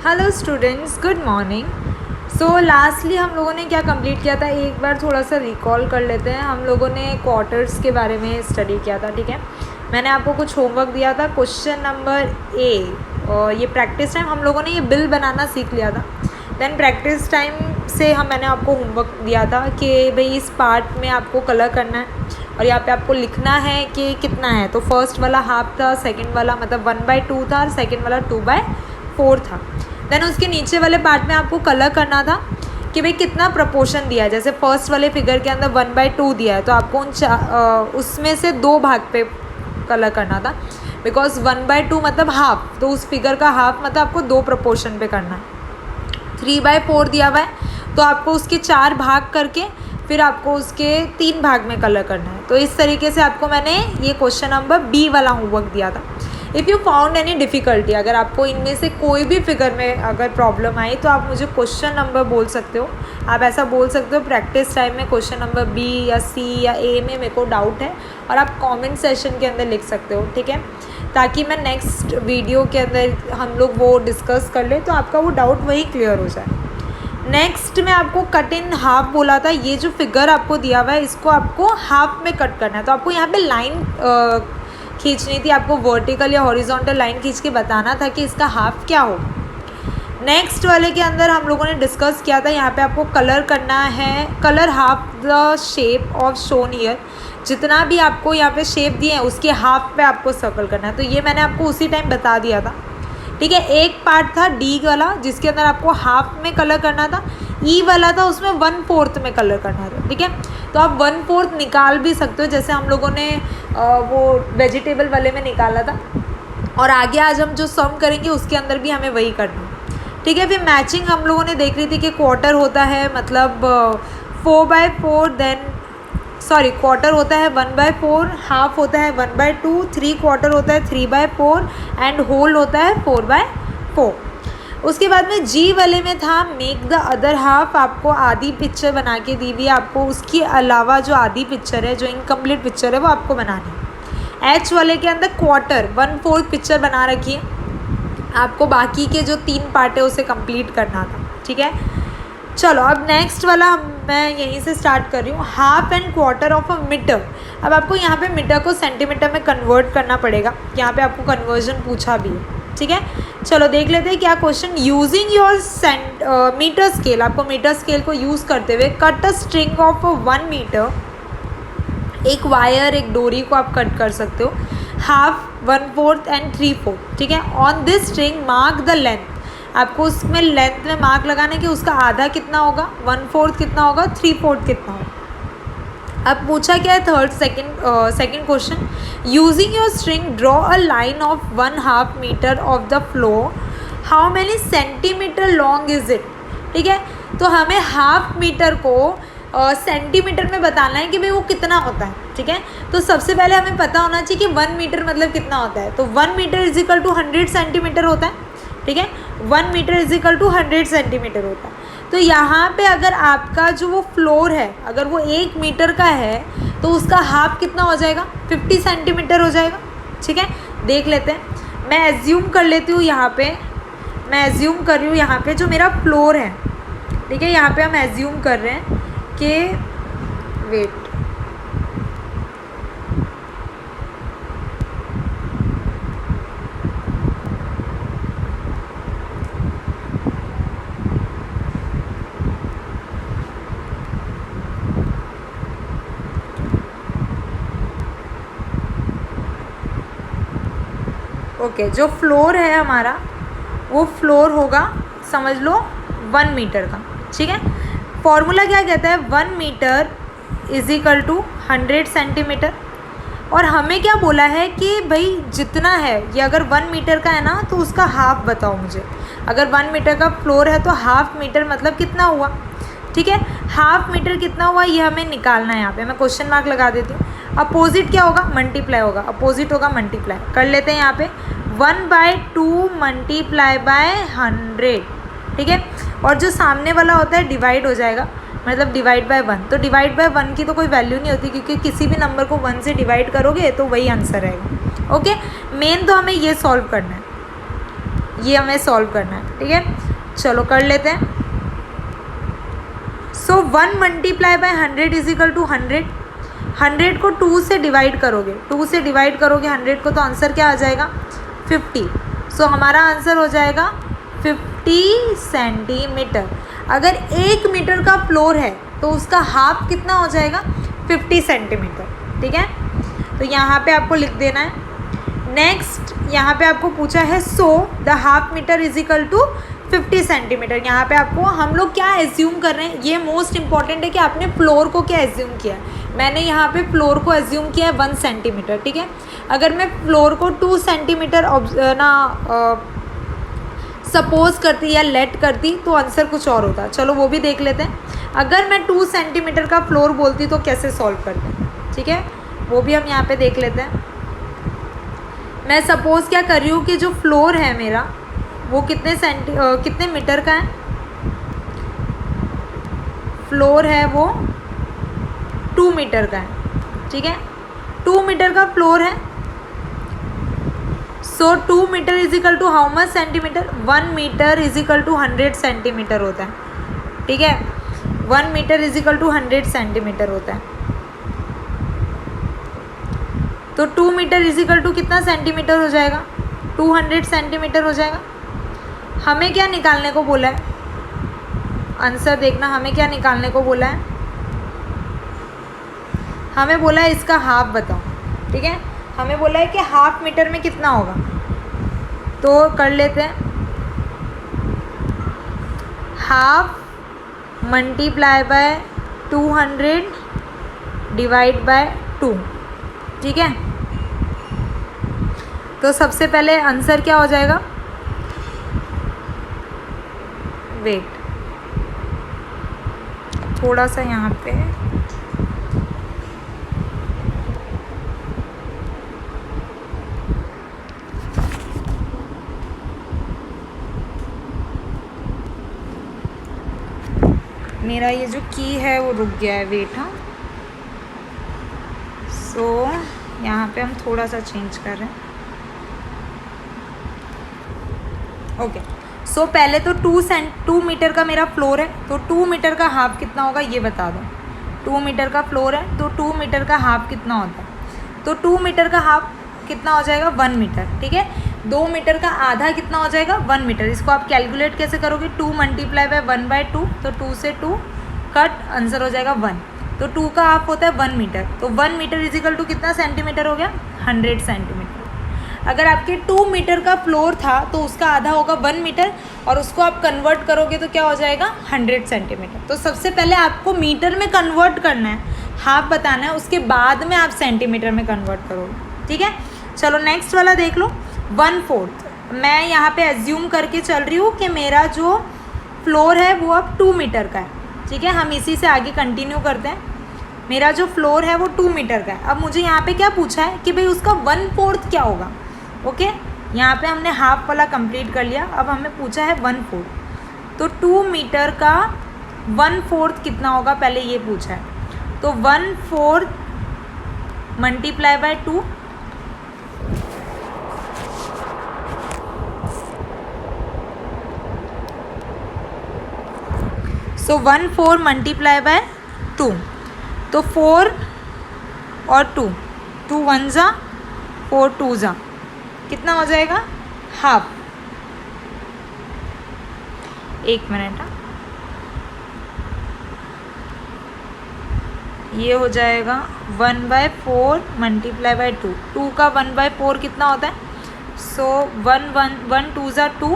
Hello students, good morning. सो lastly हम लोगों ने क्या कंप्लीट किया था, एक बार थोड़ा सा रिकॉल कर लेते हैं। हम लोगों ने क्वार्टर्स के बारे में स्टडी किया था, ठीक है। मैंने आपको कुछ होमवर्क दिया था। क्वेश्चन नंबर ए, और ये प्रैक्टिस टाइम हम लोगों ने ये बिल बनाना सीख लिया था। देन प्रैक्टिस टाइम से मैंने आपको होमवर्क दिया था कि भाई इस पार्ट में आपको कलर करना है और यहाँ पे आपको लिखना है कि कितना है। तो फर्स्ट वाला हाफ था, सेकंड वाला मतलब 1/2 था और सेकंड वाला 2/4 था। देन उसके नीचे वाले पार्ट में आपको कलर करना था कि भाई कितना प्रपोर्शन दिया है। जैसे फर्स्ट वाले फिगर के अंदर 1/2 दिया है तो आपको उसमें से 2 भाग पे कलर करना था, बिकॉज 1/2 मतलब हाफ, तो उस फिगर का हाफ मतलब आपको 2 प्रपोर्शन पे करना है। 3/4 दिया हुआ है तो आपको उसके 4 भाग करके फिर आपको उसके 3 भाग में कलर करना है। तो इस तरीके से आपको मैंने ये क्वेश्चन नंबर बी वाला होमवर्क दिया था। If you found any difficulty, अगर आपको इनमें से कोई भी फिगर में अगर प्रॉब्लम आई तो आप मुझे क्वेश्चन नंबर बोल सकते हो। आप ऐसा बोल सकते हो प्रैक्टिस टाइम में क्वेश्चन नंबर बी या सी या ए में मेरे को डाउट है, और आप कमेंट सेशन के अंदर लिख सकते हो, ठीक है, ताकि मैं नेक्स्ट वीडियो के अंदर हम लोग वो डिस्कस कर ले तो आपका वो डाउट वही क्लियर हो जाए। नेक्स्ट में आपको कट इन हाफ बोला था। ये जो फिगर आपको दिया हुआ है इसको आपको हाफ में कट करना है। तो आपको यहाँ पे लाइन खींचनी थी, आपको वर्टिकल या हॉरिजॉन्टल लाइन खींच के बताना था कि इसका हाफ क्या हो। नेक्स्ट वाले के अंदर हम लोगों ने डिस्कस किया था, यहाँ पे आपको कलर करना है। Colour half the shape of shown here, जितना भी आपको यहाँ पे शेप दिए हैं उसके हाफ पे आपको सर्कल करना है। तो ये मैंने आपको उसी टाइम बता दिया था, ठीक है। एक पार्ट था डी वाला जिसके अंदर आपको हाफ में कलर करना था। ई वाला था उसमें 1/4 में कलर करना था, ठीक है। तो आप 1/4 निकाल भी सकते हो, जैसे हम लोगों ने वो वेजिटेबल वाले में निकाला था। और आगे आज हम जो सम करेंगे उसके अंदर भी हमें वही करना है, ठीक है। फिर मैचिंग हम लोगों ने देख रही थी कि क्वार्टर होता है मतलब 4/4, देन सॉरी क्वार्टर होता है 1/4, हाफ होता है 1/2, 3/4 होता है 3/4 एंड होल होता है 4/4। उसके बाद में जी वाले में था मेक द अदर हाफ। आपको आधी पिक्चर बना के दी हुई है, आपको उसके अलावा जो आधी पिक्चर है, जो इनकम्प्लीट पिक्चर है, वो आपको बनानी है। एच वाले के अंदर क्वार्टर 1/4 पिक्चर बना रखी है, आपको बाकी के जो 3 पार्ट है उसे कंप्लीट करना था, ठीक है। चलो अब नेक्स्ट वाला मैं यहीं से स्टार्ट कर रही हूँ। Half and quarter of a metre. अब आपको यहाँ पे मीटर को सेंटीमीटर में कन्वर्ट करना पड़ेगा, यहाँ पे आपको कन्वर्जन पूछा भी है, ठीक है। चलो देख लेते हैं क्या question. Using your metre scale, आपको मीटर स्केल को यूज़ करते हुए cut a string of 1 metre, एक वायर एक डोरी को आप कट कर सकते हो, हाफ 1/4 एंड 3/4, ठीक है। On this string mark the length, आपको उसमें लेंथ में मार्क लगाना है कि उसका आधा कितना होगा, 1/4 कितना होगा, 3/4 कितना होगा। अब पूछा क्या है second question. Using your string draw a line of 1/2 metre of the floor, how many centimetre long is it, ठीक है। तो हमें हाफ मीटर को सेंटीमीटर में बताना है कि भाई वो कितना होता है, ठीक है। तो सबसे पहले हमें पता होना चाहिए कि 1 मीटर मतलब कितना होता है। तो 1 metre is equal to 100 centimetre होता है, ठीक है। 1 metre is equal to 100 centimetre होता है। तो यहाँ पे अगर आपका जो वो फ्लोर है अगर वो 1 मीटर का है तो उसका हाफ कितना हो जाएगा, 50 सेंटीमीटर हो जाएगा, ठीक है। देख लेते हैं। मैं एज्यूम कर लेती हूँ यहाँ पे, मैं एज्यूम कर रही हूँ यहाँ पे जो मेरा फ्लोर है, ठीक है। यहाँ पे हम एज्यूम कर रहे हैं कि वेट, ओके, जो फ्लोर है हमारा वो फ्लोर होगा, समझ लो 1 मीटर का, ठीक है। फॉर्मूला क्या कहता है, 1 metre is equal to 100 centimetre. और हमें क्या बोला है कि भाई जितना है ये अगर 1 मीटर का है ना तो उसका हाफ बताओ मुझे। अगर 1 मीटर का फ्लोर है तो हाफ मीटर मतलब कितना हुआ, ठीक है। हाफ मीटर कितना हुआ ये हमें निकालना है। यहाँ पे मैं क्वेश्चन मार्क लगा देती हूँ। अपोजिट क्या होगा, मल्टीप्लाई होगा, अपोजिट होगा मल्टीप्लाई। कर लेते हैं यहाँ पे 1/2 मल्टीप्लाई बाय 100, ठीक है। और जो सामने वाला होता है डिवाइड हो जाएगा, मतलब डिवाइड बाय 1। तो डिवाइड बाय 1 की तो कोई वैल्यू नहीं होती क्योंकि किसी भी नंबर को 1 से डिवाइड करोगे तो वही आंसर आएगा, ओके। मेन तो हमें ये सॉल्व करना है। ये हमें सॉल्व करना है, ठीक है। चलो कर लेते हैं। So 1 multiply by 100 is equal to 100। 100 को 2 से डिवाइड करोगे, 2 से डिवाइड करोगे 100 को, तो आंसर क्या आ जाएगा 50। सो हमारा आंसर हो जाएगा 50 सेंटीमीटर। अगर 1 मीटर का फ्लोर है तो उसका हाफ कितना हो जाएगा 50 सेंटीमीटर, ठीक है। तो यहाँ पे आपको लिख देना है। नेक्स्ट यहाँ पे आपको पूछा है so the half metre is equal to 50 centimetre. यहाँ पे आपको हम लोग क्या एज्यूम कर रहे हैं, ये मोस्ट इंपॉर्टेंट है कि आपने फ्लोर को क्या एज्यूम किया है। मैंने यहाँ पे फ्लोर को एज्यूम किया है 1 सेंटीमीटर, ठीक है। अगर मैं फ्लोर को 2 सेंटीमीटर सपोज करती या लेट करती तो आंसर कुछ और होता। चलो वो भी देख लेते हैं। अगर मैं 2 सेंटीमीटर का फ्लोर बोलती तो कैसे सॉल्व करते हैं, ठीक है, वो भी हम यहाँ पे देख लेते हैं। मैं सपोज़ क्या कर रही हूँ कि जो फ्लोर है मेरा वो कितने मीटर का है। फ्लोर है वो 2 मीटर का है, ठीक है। 2 मीटर का फ्लोर है। So 2 metre is equal to how much centimetre. 1 metre is equal to 100 centimetre होता है, ठीक है। 1 metre is equal to 100 centimetre होता है। तो 2 मीटर इज इक्वल टू कितना सेंटीमीटर हो जाएगा 200 सेंटीमीटर हो जाएगा। हमें क्या निकालने को बोला है, आंसर देखना, हमें क्या निकालने को बोला है। हमें बोला है इसका हाफ बताओ, ठीक है। हमें बोला है कि हाफ मीटर में कितना होगा, तो कर लेते हैं। Half multiply by 200 divide by 2, ठीक है। तो सबसे पहले आंसर क्या हो जाएगा, वेट थोड़ा सा यहाँ पे मेरा ये जो की है वो रुक गया है, वेट। हाँ, सो यहाँ पे हम थोड़ा सा चेंज कर रहे हैं। ओके, सो पहले तो 2 मीटर का मेरा फ्लोर है, तो 2 मीटर का हाफ कितना होगा ये बता दो। 2 मीटर का फ्लोर है तो 2 मीटर का हाफ कितना होता है, तो 2 मीटर का हाफ कितना हो जाएगा 1 मीटर, ठीक है। 2 मीटर का आधा कितना हो जाएगा 1 मीटर। इसको आप कैलकुलेट कैसे करोगे, 2 मल्टीप्लाई बाय 1/2, तो 2 से 2 कट, आंसर हो जाएगा 1। तो 2 का हाफ होता है 1 मीटर, तो 1 मीटर इज इक्वल टू कितना सेंटीमीटर हो गया 100 सेंटीमीटर। अगर आपके 2 मीटर का फ्लोर था तो उसका आधा होगा 1 मीटर, और उसको आप कन्वर्ट करोगे तो क्या हो जाएगा 100 सेंटीमीटर। तो सबसे पहले आपको मीटर में कन्वर्ट करना है, हाफ बताना है, उसके बाद में आप सेंटीमीटर में कन्वर्ट करोगे, ठीक है। चलो नेक्स्ट वाला देख लो, 1/4। मैं यहाँ पे एज्यूम करके चल रही हूँ कि मेरा जो फ्लोर है वो अब 2 मीटर का है, ठीक है। हम इसी से आगे कंटिन्यू करते हैं। मेरा जो फ्लोर है वो 2 मीटर का है। अब मुझे यहाँ पे क्या पूछा है कि भाई उसका 1/4 क्या होगा। ओके, यहाँ पे हमने हाफ वाला कंप्लीट कर लिया, अब हमें पूछा है 1/4। तो 2 मीटर का 1/4 कितना होगा पहले ये पूछा है। तो 1/4 multiply by 2, so 1/4 multiply by 2, तो 4 और 2, 2 1 जा 4 2 जा, कितना हो जाएगा हाफ। एक मिनट, ये हो जाएगा 1/4 मल्टीप्लाई बाय 2। 2 का 1/4 कितना होता है, सो 1 2 जा 2,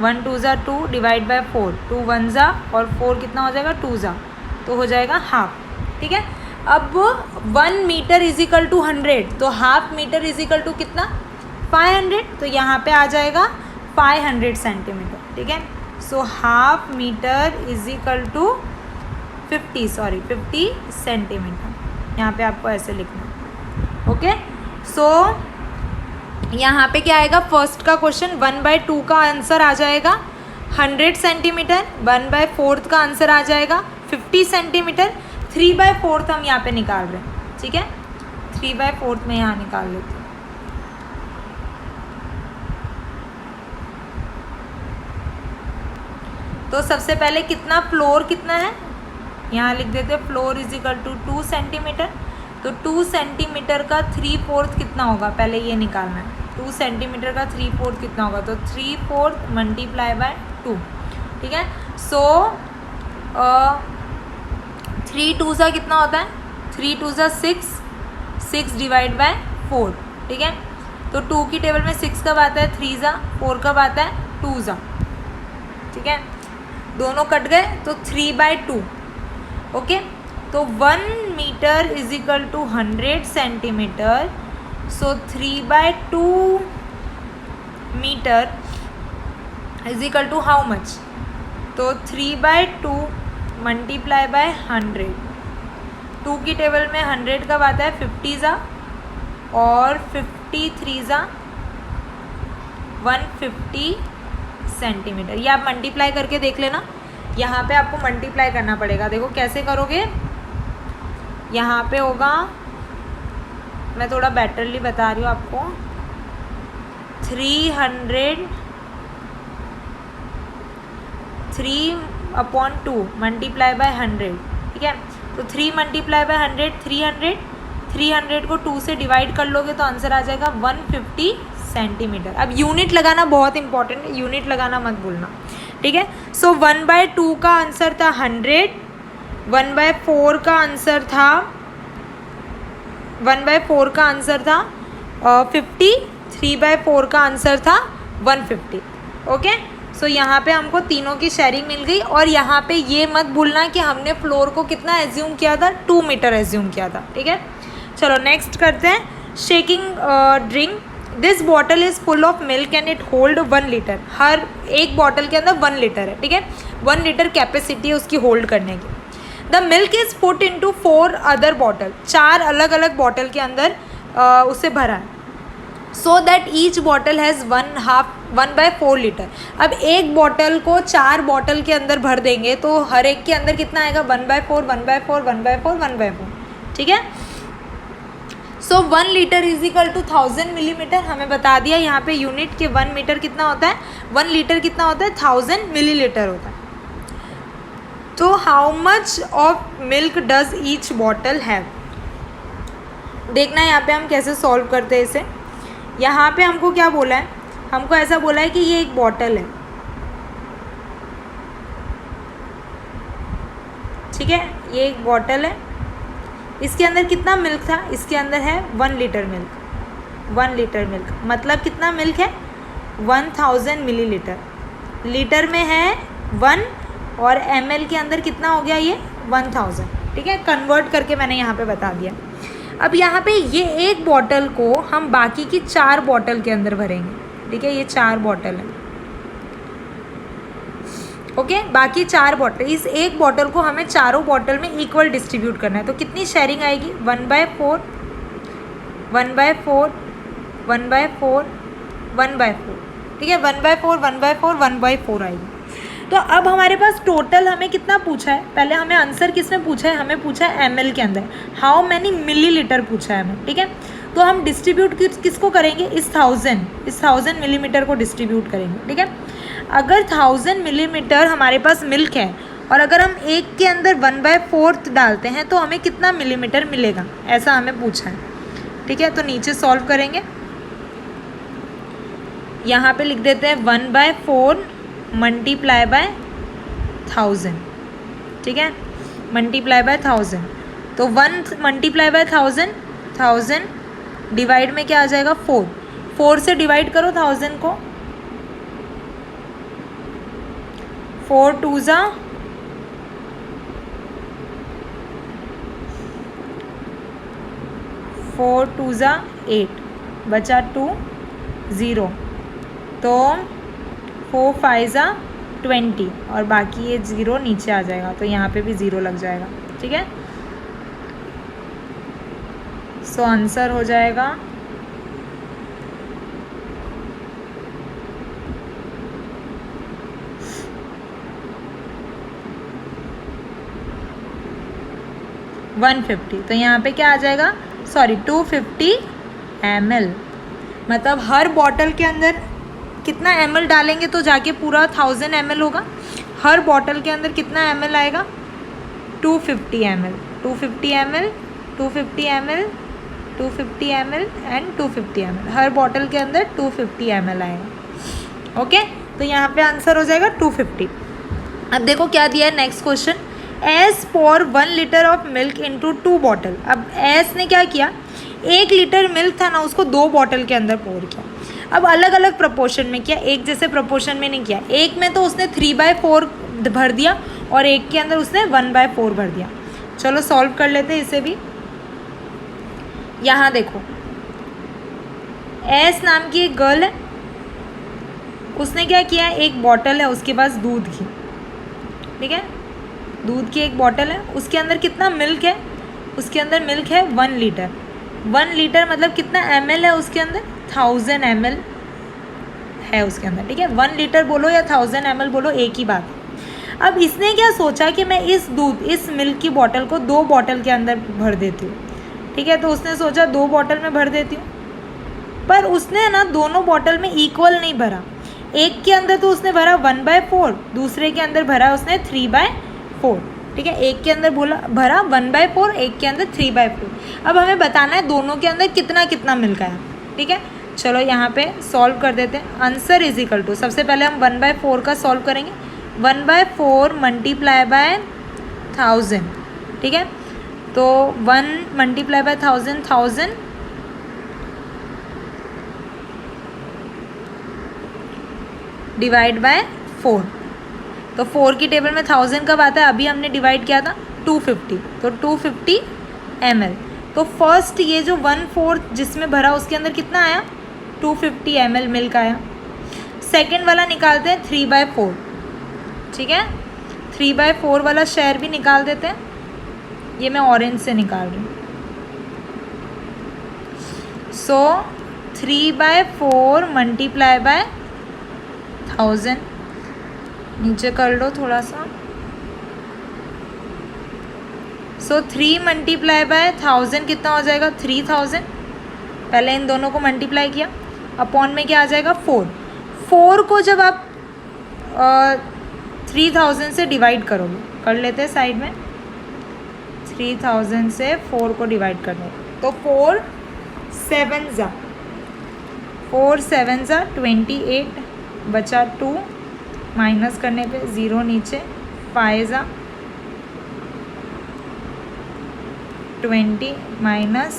1 2 जा 2 डिवाइड बाय 4, 2 1 जा और 4 कितना हो जाएगा 2 जा, तो हो जाएगा हाफ, ठीक है। अब 1 मीटर इज इक्वल टू 100, तो half metre is equal to कितना 500, तो यहाँ पे आ जाएगा 500 सेंटीमीटर, ठीक है। So half metre is equal to 50 centimetre. यहाँ पे आपको ऐसे लिखना, ओके। सो यहाँ पे क्या आएगा, फर्स्ट का क्वेश्चन 1/2 का आंसर आ जाएगा 100 सेंटीमीटर, 1/4 का आंसर आ जाएगा 50 सेंटीमीटर, 3/4 हम यहाँ पे निकाल रहे हैं, ठीक है। 3/4 में यहाँ निकाल लेते हैं। तो सबसे पहले कितना फ्लोर कितना है, यहाँ लिख देते हैं floor is equal to 2 centimetre. तो 2 सेंटीमीटर का 3/4 कितना होगा, पहले ये निकालना है। 2 सेंटीमीटर का 3/4 कितना होगा, तो 3/4 मल्टीप्लाई बाय 2, ठीक है। सो 3 2 सा कितना होता है, 3 2 सा 6, 6 डिवाइड बाय 4, ठीक है। तो 2 की टेबल में 6 कब आता है, 3 सा, 4 कब आता है, 2 सा, ठीक है। दोनों कट गए तो 3/2, ओके। तो 1 metre is equal to 100 centimetre. So 3/2 metre is equal to how much, तो 3/2 मल्टीप्लाई बाय 100। 2 की टेबल में 100 कब आता है, 50 सा, और 53 सा 150 सेंटीमीटर। ये आप मल्टीप्लाई करके देख लेना, यहाँ पे आपको मल्टीप्लाई करना पड़ेगा। देखो कैसे करोगे, यहाँ पे होगा, मैं थोड़ा बेटरली बता रही हूँ आपको, 3/2 मल्टीप्लाई बाय 100, ठीक है। तो 3 मल्टीप्लाई बाय 100 300, 300 को 2 से डिवाइड कर लोगे तो आंसर आ जाएगा 150 सेंटीमीटर। अब यूनिट लगाना बहुत इंपॉर्टेंट है, यूनिट लगाना मत भूलना, ठीक है। सो 1/2 का आंसर था 100, 1/4 का आंसर था 50, 3/4 का आंसर था 150, ओके। सो यहाँ पे हमको तीनों की शेयरिंग मिल गई। और यहाँ पे ये मत भूलना कि हमने फ्लोर को कितना एज्यूम किया था, 2 मीटर एज्यूम किया था, ठीक है। चलो नेक्स्ट करते हैं, shaking drink. This bottle is full of milk and it hold 1 litre. हर एक बॉटल के अंदर 1 लीटर है, ठीक है। 1 लीटर कैपेसिटी है उसकी होल्ड करने की। The milk is put into 4 other bottle. 4 अलग अलग बॉटल के अंदर उसे भरा है। So that each bottle has 1/4 litre. अब एक बॉटल को 4 बॉटल के अंदर भर देंगे तो हर एक के अंदर कितना आएगा, 1/4 1/4 1/4 1/4, ठीक है। So 1 litre is equal to 1000 millimetre. हमें बता दिया यहाँ पे यूनिट के 1 मीटर कितना होता है, 1 लीटर कितना होता है, 1000 मिलीलीटर होता है। तो how much of milk does each bottle have, देखना है यहाँ पे हम कैसे सॉल्व करते हैं इसे। यहाँ पे हमको क्या बोला है, हमको ऐसा बोला है कि ये एक बॉटल है, ठीक है। ये एक बॉटल है, इसके अंदर कितना मिल्क था, इसके अंदर है 1 लीटर मिल्क। 1 लीटर मिल्क मतलब कितना मिल्क है, 1000 मिलीलीटर। लीटर में है 1 और ml के अंदर कितना हो गया, ये 1000, ठीक है। कन्वर्ट करके मैंने यहाँ पे बता दिया। अब यहाँ पे ये एक बॉटल को हम बाकी की 4 बॉटल के अंदर भरेंगे, ठीक है। ये 4 बॉटल है, ओके। बाकी 4 बॉटल, इस एक बॉटल को हमें चारों बॉटल में इक्वल डिस्ट्रीब्यूट करना है। तो कितनी शेयरिंग आएगी, 1/4 1/4 1/4 1/4, ठीक है। 1/4 1/4 1/4 आएगी। तो अब हमारे पास टोटल हमें कितना पूछा है, पहले हमें आंसर किसमें पूछा है, हमें पूछा है ml के अंदर, हाउ मैनी मिलीलीटर पूछा है हमें, ठीक है। तो हम डिस्ट्रीब्यूट किसको करेंगे, इस 1000 मिलीमीटर को डिस्ट्रीब्यूट करेंगे, ठीक है। अगर 1000 मिलीमीटर हमारे पास मिल्क है और अगर हम एक के अंदर 1/4 डालते हैं तो हमें कितना मिलीमीटर मिलेगा, ऐसा हमें पूछा है, ठीक है। तो नीचे सॉल्व करेंगे, यहाँ पे लिख देते हैं 1/4 मल्टीप्लाई बाय 1000, ठीक है, मल्टीप्लाई बाय 1000। तो 1 मल्टीप्लाई बाय 1000 डिवाइड में क्या आ जाएगा, 4 से डिवाइड करो 1000 को, 4 2 ज़ा 4 2 ज़ा 8, बचा 2 0, तो 4 5 ज़ा 20 और बाकी ये 0 नीचे आ जाएगा, तो यहाँ पे भी 0 लग जाएगा, ठीक है। सो आंसर हो जाएगा 150। तो यहाँ पे क्या आ जाएगा, सॉरी 250 ml। मतलब हर बॉटल के अंदर कितना ml डालेंगे तो जाके पूरा 1000 ml होगा। हर बॉटल के अंदर कितना ml आएगा, 250 ml, 250 ml, 250 ml, 250 ml and 250 ml, her bottle के अंदर 250 ml आएगा। ओके, तो यहाँ पे आंसर हो जाएगा 250। अब देखो क्या दिया है next question, S pour 1 litre of milk into 2 bottle. अब एस ने क्या किया, 1 लीटर मिल्क था ना, उसको 2 बॉटल के अंदर पोर किया। अब अलग अलग प्रपोर्शन में किया, एक जैसे प्रपोर्शन में नहीं किया। एक में तो उसने 3/4 भर दिया और एक के अंदर उसने 1/4 भर दिया। चलो सॉल्व कर लेते हैं इसे भी। यहाँ देखो, एस नाम की एक गर्ल है, उसने क्या किया, एक बॉटल है उसके पास दूध की, ठीक है, दूध की एक बॉटल है, उसके अंदर कितना मिल्क है, उसके अंदर मिल्क है 1 लीटर। 1 लीटर मतलब कितना ml है उसके अंदर, 1000 ml है उसके अंदर, ठीक है। 1 लीटर बोलो या 1000 ml बोलो, एक ही बात है। अब इसने क्या सोचा कि मैं इस मिल्क की बॉटल को 2 बॉटल के अंदर भर देती हूँ, ठीक है। तो उसने सोचा 2 बॉटल में भर देती हूँ, पर उसने ना दोनों बॉटल में इक्वल नहीं भरा। एक के अंदर तो उसने भरा 1/4, दूसरे के अंदर भरा उसने 3/4, ठीक है। एक के अंदर भरा 1/4, एक के अंदर 3/4। अब हमें बताना है दोनों के अंदर कितना कितना मिल्क आया, ठीक है। चलो यहाँ पे सॉल्व कर देते हैं। आंसर इज इक्वल टू, सबसे पहले हम 1/4 का सॉल्व करेंगे, 1/4 मल्टीप्लाई बाय 1000, ठीक है। तो 1 मल्टीप्लाई बाय 1000, 1000 डिवाइड बाय 4। तो 4 की टेबल में 1000 कब आता है, अभी हमने डिवाइड किया था 250, तो 250 ml। तो फर्स्ट ये जो 1/4 जिसमें भरा उसके अंदर कितना आया, 250 ml मिल्क आया। सेकेंड वाला निकालते हैं 3/4, ठीक है। 3/4 वाला शेयर भी निकाल देते हैं, ये मैं ऑरेंज से निकाल रही हूँ। सो 3/4 मल्टीप्लाई बाय 1000, नीचे कर लो थोड़ा सा। सो 3 मल्टीप्लाई बाय 1000 कितना हो जाएगा, 3000। पहले इन दोनों को मल्टीप्लाई किया, अपॉन में क्या आ जाएगा 4। 4 को जब आप 3000 से डिवाइड करोगे, कर लेते हैं साइड में, 3000 से 4 को डिवाइड कर दें तो 4 7 जा 28, बचा 2, माइनस करने पे 0 नीचे, 5 जा 20 माइनस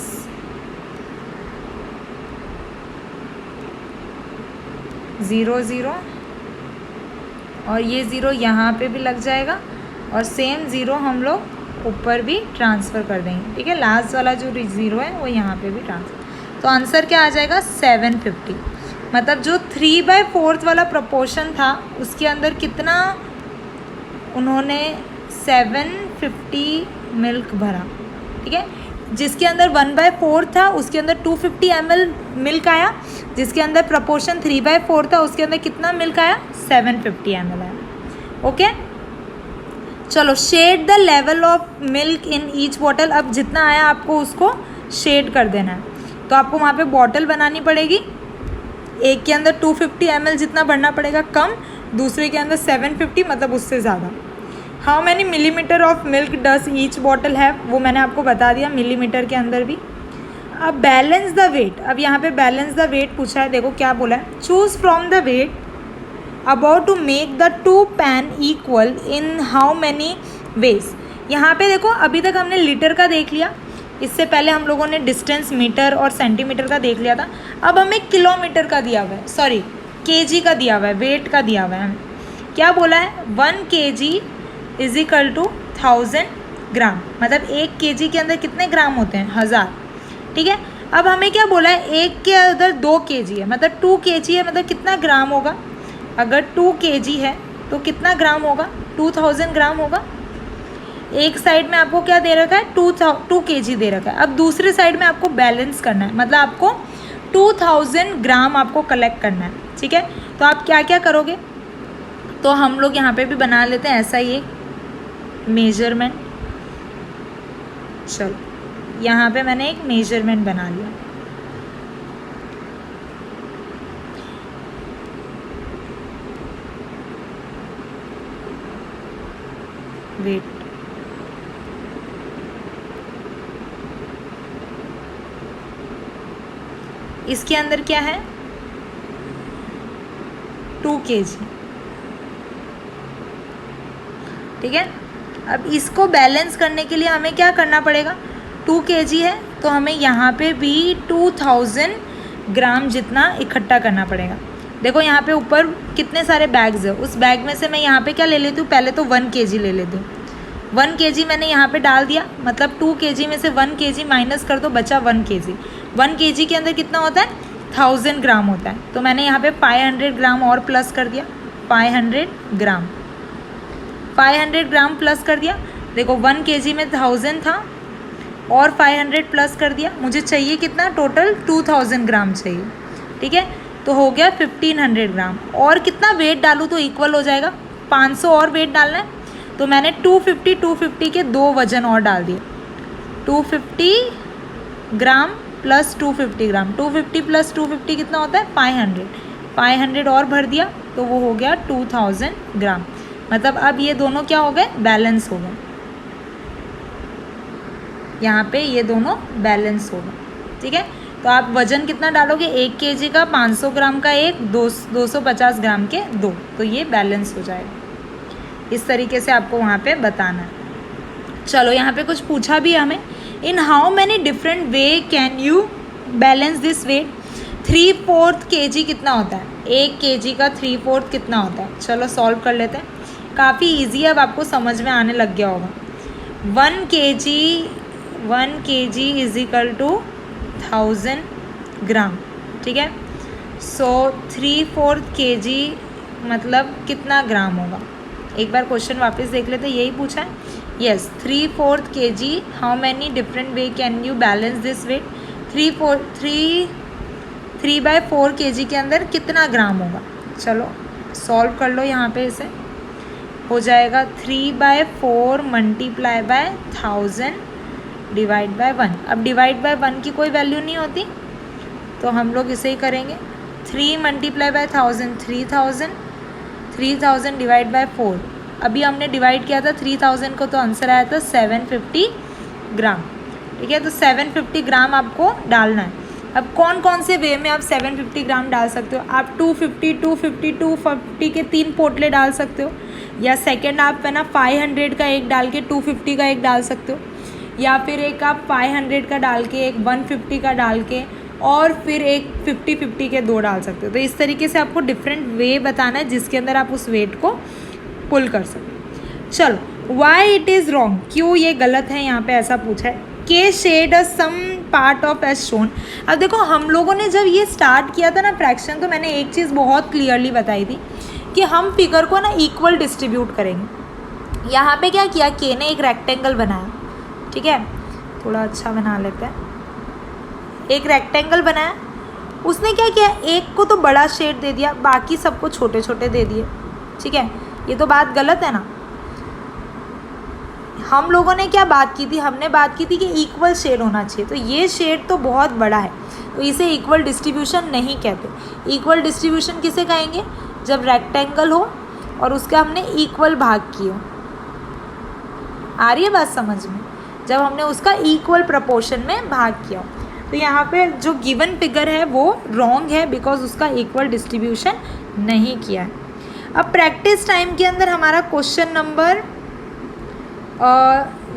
0 0, और ये 0 यहाँ पे भी लग जाएगा और सेम 0 हम लोग ऊपर भी ट्रांसफ़र कर देंगे, ठीक है। लास्ट वाला जो 0 है वो यहाँ पे भी ट्रांसफ़र। तो आंसर क्या आ जाएगा 750। मतलब जो 3/4 वाला प्रपोर्शन था उसके अंदर कितना उन्होंने 750 मिल्क भरा, ठीक है। जिसके अंदर 1/4 था उसके अंदर 250 ml मिल्क आया, जिसके अंदर प्रपोर्शन 3/4 था उसके अंदर कितना मिल्क आया, 750 ml आया। ओके, चलो shade the level of milk in each bottle. अब जितना आया आपको उसको शेड कर देना है, तो आपको वहाँ पे बॉटल बनानी पड़ेगी। एक के अंदर 250 ml जितना भरना पड़ेगा कम, दूसरे के अंदर 750 मतलब उससे ज़्यादा। How many millimetre of milk does each bottle है, वो मैंने आपको बता दिया मिलीमीटर के अंदर भी। अब बैलेंस द वेट, अब यहाँ पे बैलेंस द वेट पूछा है, देखो क्या बोला है, choose from the weight about to make the 2 pan equal in how many ways. यहाँ पे देखो अभी तक हमने लीटर का देख लिया, इससे पहले हम लोगों ने डिस्टेंस मीटर और सेंटीमीटर का देख लिया था। अब हमें किलोमीटर का दिया हुआ है, सॉरी केजी का दिया हुआ है, वेट का दिया हुआ है। हमें क्या बोला है, 1 kg इज इक्वल टू 1000 ग्राम, मतलब 1 kg के अंदर कितने ग्राम होते हैं, 1000, ठीक है। अब हमें क्या बोला है, एक के अंदर 2 kg है, मतलब 2 kg है, मतलब कितना ग्राम होगा, अगर 2 kg है तो कितना ग्राम होगा, 2000 ग्राम होगा। एक साइड में आपको क्या दे रखा है, 2 kg दे रखा है। अब दूसरे साइड में आपको बैलेंस करना है, मतलब आपको 2000 ग्राम आपको कलेक्ट करना है, ठीक है। तो आप क्या क्या करोगे, तो हम लोग यहाँ पे भी बना लेते हैं ऐसा ही एक मेजरमेंट। चलो यहाँ पे मैंने एक मेजरमेंट बना लिया। वेट। इसके अंदर क्या है 2 kg, ठीक है। अब इसको बैलेंस करने के लिए हमें क्या करना पड़ेगा, 2 kg है तो हमें यहाँ पे भी 2000 ग्राम जितना इकट्ठा करना पड़ेगा। देखो यहाँ पे ऊपर कितने सारे बैग्स है, उस बैग में से मैं यहाँ पे क्या ले लेती हूँ, पहले तो 1 kg ले लेती हूँ। 1 kg मैंने यहाँ पे डाल दिया, मतलब 2 kg में से 1 kg माइनस कर दो, बचा 1 kg। 1 kg के अंदर कितना होता है 1000 ग्राम होता है, तो मैंने यहाँ पे 500 ग्राम और प्लस कर दिया, 500 ग्राम प्लस कर दिया। देखो 1 kg में 1000 था और 500 प्लस कर दिया, मुझे चाहिए कितना टोटल 2000 ग्राम चाहिए, ठीक है। तो हो गया 1500 ग्राम। और कितना वेट डालूँ तो इक्वल हो जाएगा, 500 और वेट डालना है, तो मैंने 250 के 2 वजन और डाल दिए, 250 ग्राम प्लस 250 ग्राम, 250 प्लस 250 कितना होता है 500 और भर दिया, तो वो हो गया 2000 ग्राम। मतलब अब ये दोनों क्या हो गए, बैलेंस हो गए, यहाँ पे ये दोनों बैलेंस हो गए, ठीक है। तो आप वजन कितना डालोगे, 1 kg का 500 ग्राम का 1, 250 ग्राम के 2, तो ये बैलेंस हो जाएगा। इस तरीके से आपको वहाँ पे बताना है। चलो यहाँ पे कुछ पूछा भी हमें, in how many different way can you balance this weight. 3/4 kg कितना होता है, 1 kg का 3/4 कितना होता है। चलो सॉल्व कर लेते हैं, काफ़ी ईजी है, अब आपको समझ में आने लग गया होगा। 1 kg इज इक्वल टू 1000 ग्राम, ठीक है। सो 3/4 kg मतलब कितना ग्राम होगा, एक बार क्वेश्चन वापस देख लेते हैं, यही पूछा है। Yes 3/4 kg, how many different way can you balance this weight. 3/4 kg के अंदर कितना ग्राम होगा, चलो सॉल्व कर लो। यहाँ पे इसे हो जाएगा 3/4 मल्टीप्लाई बाय 1000 डिवाइड बाय 1। अब डिवाइड बाय 1 की कोई वैल्यू नहीं होती, तो हम लोग इसे ही करेंगे। 3 मल्टीप्लाई बाय 1000 3000 डिवाइड बाय 4। अभी हमने डिवाइड किया था 3000 को, तो आंसर आया था 750 ग्राम, ठीक है। तो 750 ग्राम आपको डालना है। अब कौन कौन से वे में आप 750 ग्राम डाल सकते हो, आप 250 250 के 3 पोटले डाल सकते हो, या सेकेंड आप है ना 500 का एक डाल के 250 का एक डाल सकते हो, या फिर एक आप 500 का डाल के एक 150 का डाल के, और फिर एक 50-50 के 2 डाल सकते हो। तो इस तरीके से आपको डिफरेंट वे बताना है जिसके अंदर आप उस वेट को पुल कर सकते। चलो वाई इट इज़ रॉन्ग, क्यों ये गलत है, यहाँ पे ऐसा पूछा है। के shade some part of as shown. अब देखो हम लोगों ने जब ये स्टार्ट किया था ना फ्रैक्शन, तो मैंने एक चीज़ बहुत क्लियरली बताई थी कि हम फिगर को ना इक्वल डिस्ट्रीब्यूट करेंगे। यहाँ पे क्या किया, के ने एक रेक्टेंगल बनाया, ठीक है, थोड़ा अच्छा बना लेते हैं। एक रेक्टेंगल बनाया, उसने क्या किया, एक को तो बड़ा शेड दे दिया, बाकी सबको छोटे छोटे दे दिए, ठीक है। ये तो बात गलत है ना। हम लोगों ने क्या बात की थी, हमने बात की थी कि इक्वल शेड होना चाहिए, तो ये शेड तो बहुत बड़ा है, तो इसे इक्वल डिस्ट्रीब्यूशन नहीं कहते। इक्वल डिस्ट्रीब्यूशन किसे कहेंगे, जब रेक्टेंगल हो और उसके हमने इक्वल भाग किए। आ रही है बात समझ में, जब हमने उसका इक्वल प्रपोर्शन में भाग किया। तो यहाँ पे जो गिवन फिगर है वो रॉन्ग है, बिकॉज उसका इक्वल डिस्ट्रीब्यूशन नहीं किया है। अब प्रैक्टिस टाइम के अंदर हमारा क्वेश्चन नंबर,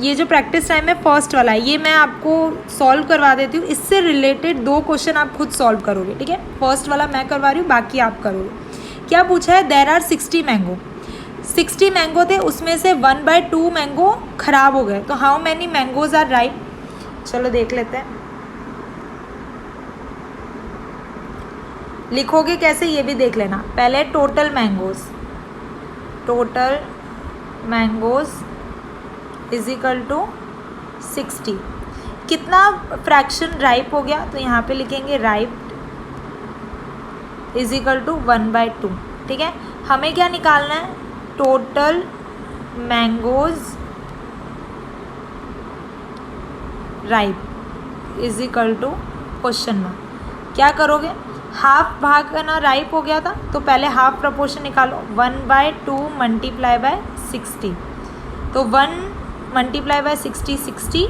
ये जो प्रैक्टिस टाइम है फर्स्ट वाला है, ये मैं आपको सॉल्व करवा देती हूँ। इससे रिलेटेड 2 क्वेश्चन आप खुद सॉल्व करोगे, ठीक है। फर्स्ट वाला मैं करवा रही हूँ, बाकी आप करोगे। क्या पूछा है, देयर आर 60 मैंगो, 60 मैंगो थे, उसमें से 1/2 मैंगो खराब हो गए, तो how many mangoes are ripe. चलो देख लेते हैं, लिखोगे कैसे ये भी देख लेना। पहले total mangoes is equal to 60, कितना फ्रैक्शन राइप हो गया, तो यहाँ पे लिखेंगे राइप इज इक्वल टू 1/2, ठीक है। हमें क्या निकालना है, total mangoes ripe is equal to question mark. क्या करोगे, हाफ भाग का ना राइप हो गया था, तो पहले हाफ प्रपोर्शन निकालो, 1/2 मल्टीप्लाई बाय 60। तो 1 मल्टीप्लाई बाय 60, 60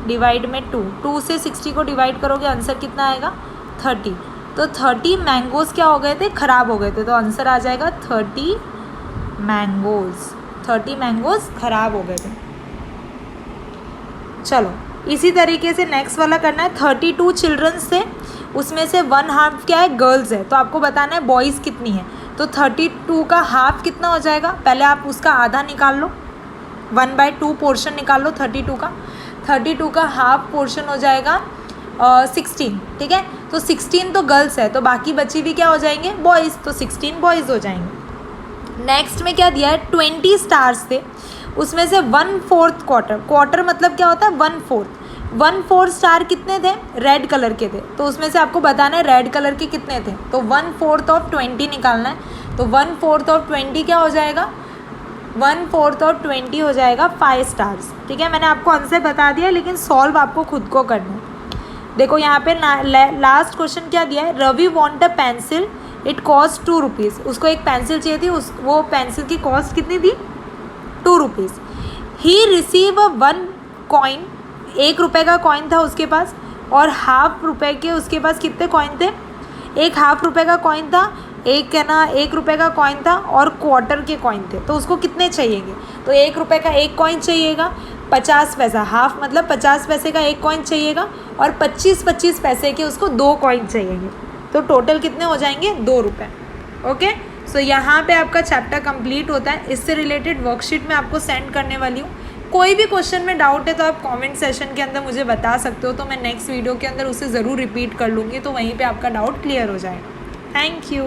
डिवाइड में 2, 2 से 60 को डिवाइड करोगे आंसर कितना आएगा 30। तो 30 मैंगोज़ क्या हो गए थे, ख़राब हो गए थे, तो आंसर आ जाएगा 30 मैंगोज़। 30 मैंगोज़ ख़राब हो गए थे। चलो इसी तरीके से नेक्स्ट वाला करना है। 32 चिल्ड्रंस थे, उसमें से 1/2 क्या है, गर्ल्स है, तो आपको बताना है बॉयज़ कितनी है। तो 32 का हाफ कितना हो जाएगा, पहले आप उसका आधा निकाल लो, 1/2 पोर्शन निकाल लो 32 का। 32 का हाफ पोर्शन हो जाएगा 16, ठीक है। तो 16 तो गर्ल्स है, तो बाकी बची भी क्या हो जाएंगे, बॉयज़, तो 16 बॉयज़ हो जाएंगे। नेक्स्ट में क्या दिया है, 20 स्टार्स थे, उसमें से 1/4 क्वार्टर मतलब क्या होता है 1/4 स्टार कितने थे, रेड कलर के थे, तो उसमें से आपको बताना है रेड कलर के कितने थे। तो 1/4 ऑफ 20 निकालना है। तो 1/4 ऑफ 20 क्या हो जाएगा, 1/4 ऑफ 20 हो जाएगा 5 स्टार्स, ठीक है। मैंने आपको आंसर बता दिया, लेकिन सॉल्व आपको खुद को करना है। देखो यहाँ पे लास्ट क्वेश्चन क्या दिया है, Ravi want a pencil, it cost 2 rupees. उसको एक पेंसिल चाहिए थी, वो पेंसिल की कॉस्ट कितनी थी, 2 रुपीज़। ही रिसीव 1 कॉइन, 1 रुपये का कॉइन था उसके पास, और ½ रुपये के उसके पास कितने कॉइन थे, एक ½ रुपये का कॉइन था, एक है ना 1 रुपये का कॉइन था, और क्वार्टर के कॉइन थे। तो उसको कितने चाहिएंगे, तो 1 रुपये का एक कॉइन चाहिएगा, 50 पैसा, हाफ मतलब 50 पैसे का एक कॉइन चाहिएगा, और 25 पैसे के उसको 2 कॉइन चाहिएंगे। तो टोटल कितने हो जाएंगे, 2 रुपये। ओके, सो यहाँ पे आपका चैप्टर कंप्लीट होता है। इससे रिलेटेड वर्कशीट मैं आपको सेंड करने वाली हूँ। कोई भी क्वेश्चन में डाउट है तो आप कमेंट सेशन के अंदर मुझे बता सकते हो, तो मैं नेक्स्ट वीडियो के अंदर उसे ज़रूर रिपीट कर लूँगी, तो वहीं पे आपका डाउट क्लियर हो जाएगा। Thank you.